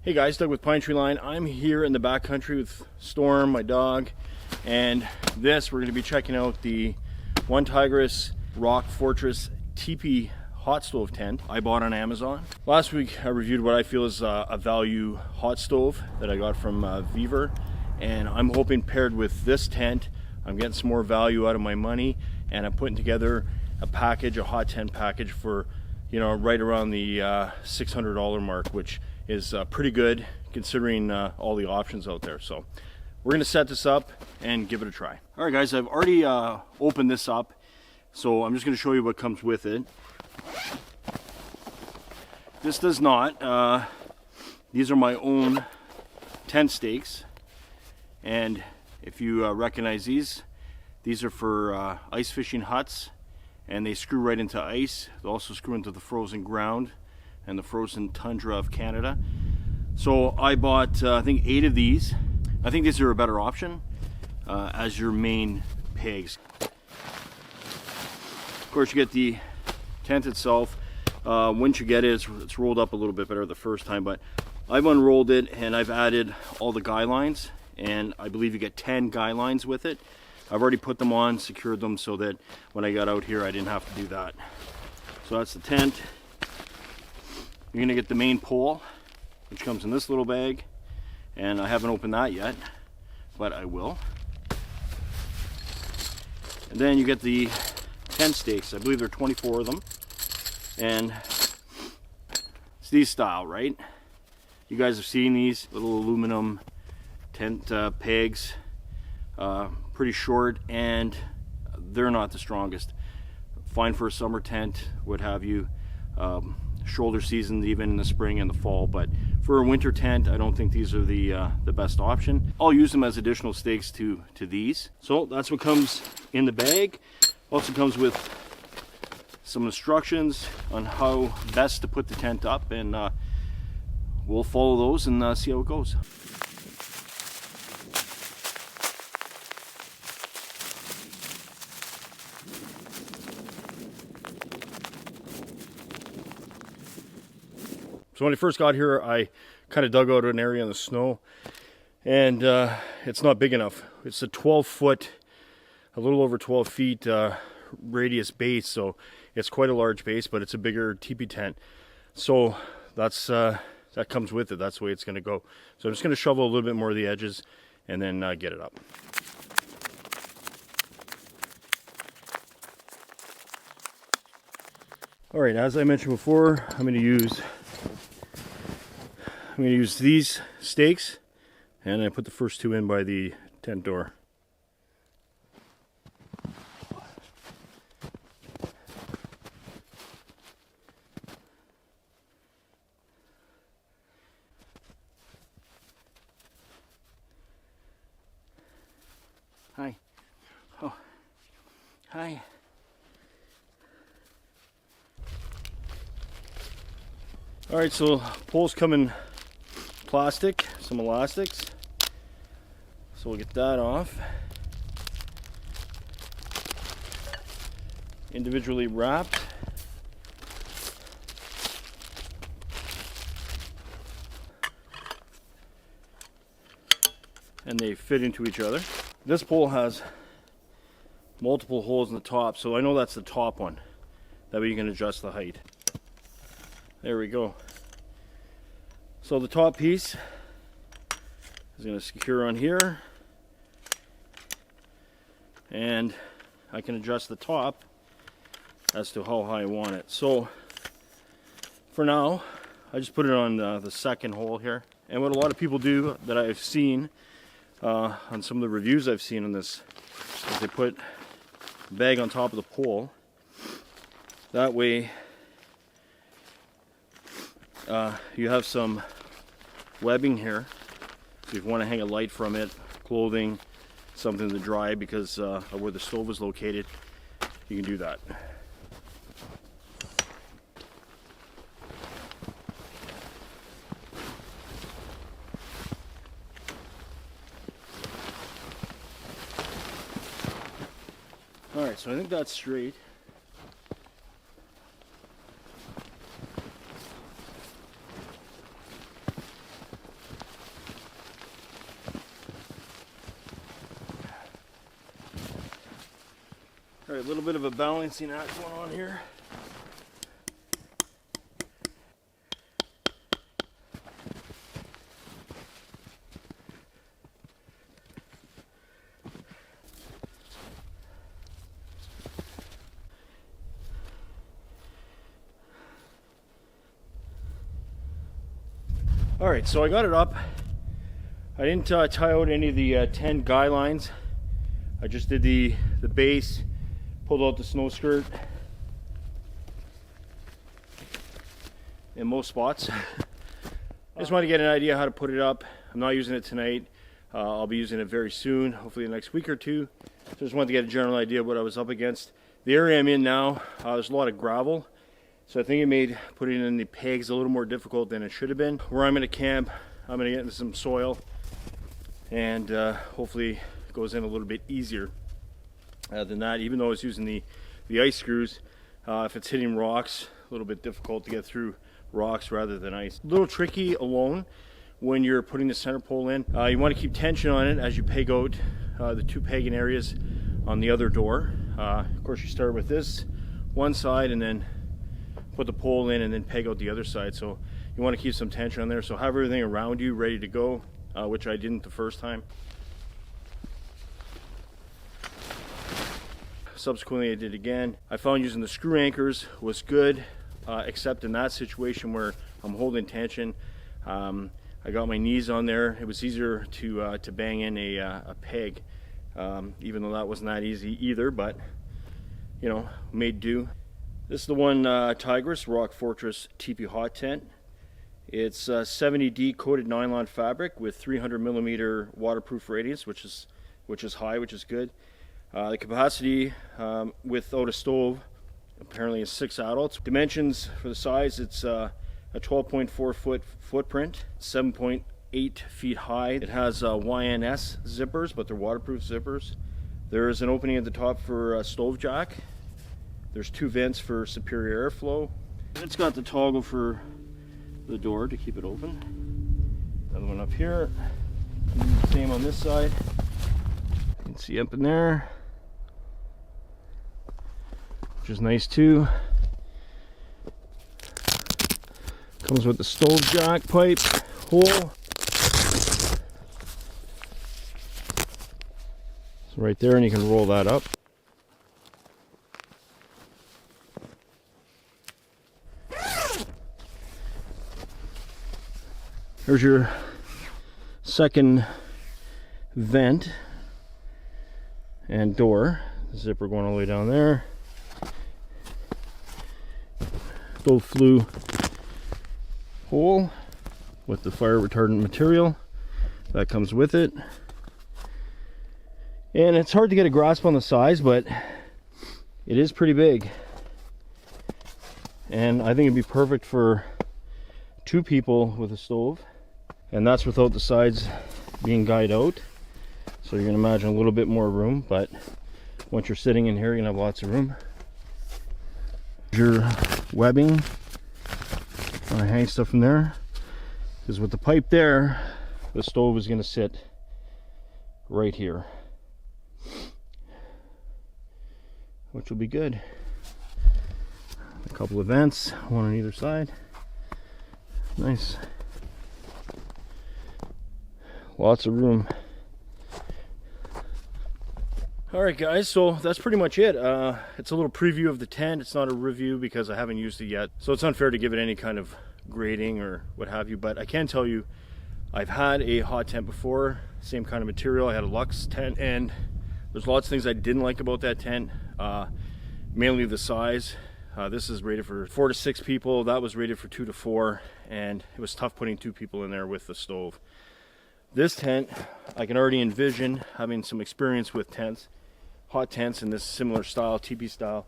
Hey guys, Doug with Pinetree Line. I'm here in the backcountry with Storm, my dog, and we're going to be checking out the OneTigris Rock Fortress Tipi hot stove tent I bought on Amazon. Last week I reviewed what I feel is a value hot stove that I got from Viver, and I'm hoping paired with this tent I'm getting some more value out of my money, and I'm putting together a package, a hot tent package for, you know, right around the $600 mark, which is pretty good considering all the options out there. So we're gonna set this up and give it a try. All right guys, I've already opened this up, so I'm just gonna show you what comes with it. This does not. These are my own tent stakes, and if you recognize these are for ice fishing huts, and they screw right into ice. They also screw into the frozen ground and the frozen tundra of Canada. So I bought I think 8 of these. I think these are a better option as your main pegs. Of course, you get the tent itself. Once you get it, it's rolled up a little bit better the first time, but I've unrolled it and I've added all the guy lines, and I believe you get 10 guy lines with it. I've already put them on, secured them so that when I got out here I didn't have to do that. So that's the tent. You're gonna get the main pole, which comes in this little bag, and I haven't opened that yet, but I will. And then you get the tent stakes. I believe there are 24 of them, and it's these style, right? You guys have seen these little aluminum tent pegs, pretty short, and they're not the strongest. Fine for a summer tent, what have you. Shoulder seasons even in the spring and the fall, but for a winter tent I don't think these are the best option. I'll use them as additional stakes to these. So that's what comes in the bag. Also comes with some instructions on how best to put the tent up, and we'll follow those and see how it goes. So when I first got here, I kind of dug out an area in the snow, and it's not big enough. It's a 12-foot, a little over 12 feet radius base, so it's quite a large base, but it's a bigger teepee tent. So that's that comes with it. That's the way it's going to go. So I'm just going to shovel a little bit more of the edges and then get it up. All right, as I mentioned before, I'm going to use these stakes, and I put the first 2 in by the tent door. Hi. Oh. Hi. All right, so poles come in plastic, some elastics, so we'll get that off. Individually wrapped. And they fit into each other. This pole has multiple holes in the top, so I know that's the top one. That way you can adjust the height. There we go. So the top piece is going to secure on here, and I can adjust the top as to how high I want it. So for now, I just put it on the second hole here. And what a lot of people do that I've seen on some of the reviews I've seen on this is they put the bag on top of the pole. That way you have some webbing here, so if you want to hang a light from it, clothing, something to dry because of where the stove is located, you can do that. Alright, so I think that's straight. All right, a little bit of a balancing act going on here. All right, so I got it up. I didn't tie out any of the 10 guy lines. I just did the base, pulled out the snow skirt in most spots. I just wanted to get an idea how to put it up. I'm not using it tonight. I'll be using it very soon, hopefully the next week or two. So I just wanted to get a general idea of what I was up against. The area I'm in now, there's a lot of gravel. So I think it made putting in the pegs a little more difficult than it should have been. Where I'm going to camp, I'm going to get into some soil, and hopefully it goes in a little bit easier than that. Even though I was using the ice screws, if it's hitting rocks, a little bit difficult to get through rocks rather than ice. A little tricky alone when you're putting the center pole in. You want to keep tension on it as you peg out the 2 pegging areas on the other door. Of course, you start with this one side and then put the pole in and then peg out the other side. So you want to keep some tension on there. So have everything around you ready to go, which I didn't the first time. Subsequently, I did again. I found using the screw anchors was good, except in that situation where I'm holding tension. I got my knees on there. It was easier to bang in a peg, even though that wasn't that easy either, but you know, made do. This is the OneTigris Rock Fortress Tipi hot tent. It's 70D coated nylon fabric with 300mm waterproof radius, which is high, which is good. The capacity without a stove apparently is 6 adults. Dimensions for the size, it's a 12.4 foot footprint, 7.8 feet high. It has YNS zippers, but they're waterproof zippers. There's an opening at the top for a stove jack. There's 2 vents for superior airflow. It's got the toggle for the door to keep it open. Another one up here. Same on this side. You can see up in there, which is nice too. Comes with the stove jack pipe hole. So right there, and you can roll that up. There's your second vent and door. Zipper going all the way down there. Stove flue hole with the fire retardant material that comes with it. And it's hard to get a grasp on the size, but it is pretty big. And I think it'd be perfect for 2 people with a stove. And that's without the sides being guyed out. So you're gonna imagine a little bit more room, but once you're sitting in here, you're gonna have lots of room. Your webbing, I hang stuff from there, because with the pipe there, the stove is gonna sit right here, which will be good. A couple of vents, one on either side. Nice. Lots of room. Alright guys, so that's pretty much it. It's a little preview of the tent. It's not a review because I haven't used it yet. So it's unfair to give it any kind of grading or what have you. But I can tell you, I've had a hot tent before. Same kind of material. I had a Lux tent, and there's lots of things I didn't like about that tent. Mainly the size. This is rated for 4 to 6 people. That was rated for 2 to 4. And it was tough putting 2 people in there with the stove. This tent, I can already envision, having some experience with tents, hot tents in this similar style, Tipi style,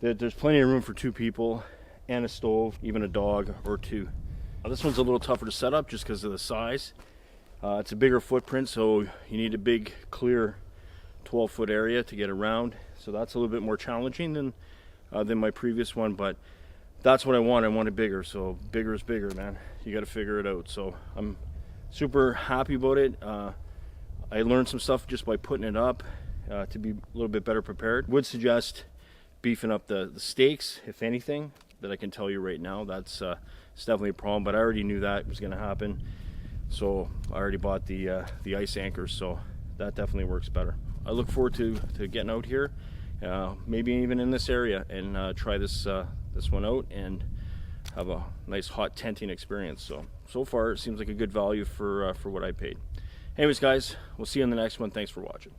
that there's plenty of room for 2 people and a stove, even a dog or 2. This one's a little tougher to set up just because of the size. It's a bigger footprint, so you need a big, clear 12-foot area to get around. So that's a little bit more challenging than my previous one, but that's what I want. I want it bigger, so bigger is bigger, man. You got to figure it out. So I'm super happy about it. I learned some stuff just by putting it up, to be a little bit better prepared. Would suggest beefing up the stakes, if anything, that I can tell you right now. That's it's definitely a problem, but I already knew that was going to happen. So I already bought the ice anchors, so that definitely works better. I look forward to getting out here, maybe even in this area, and try this one out and have a nice hot tenting experience. So far it seems like a good value for what I paid. Anyways guys, we'll see you in the next one. Thanks for watching.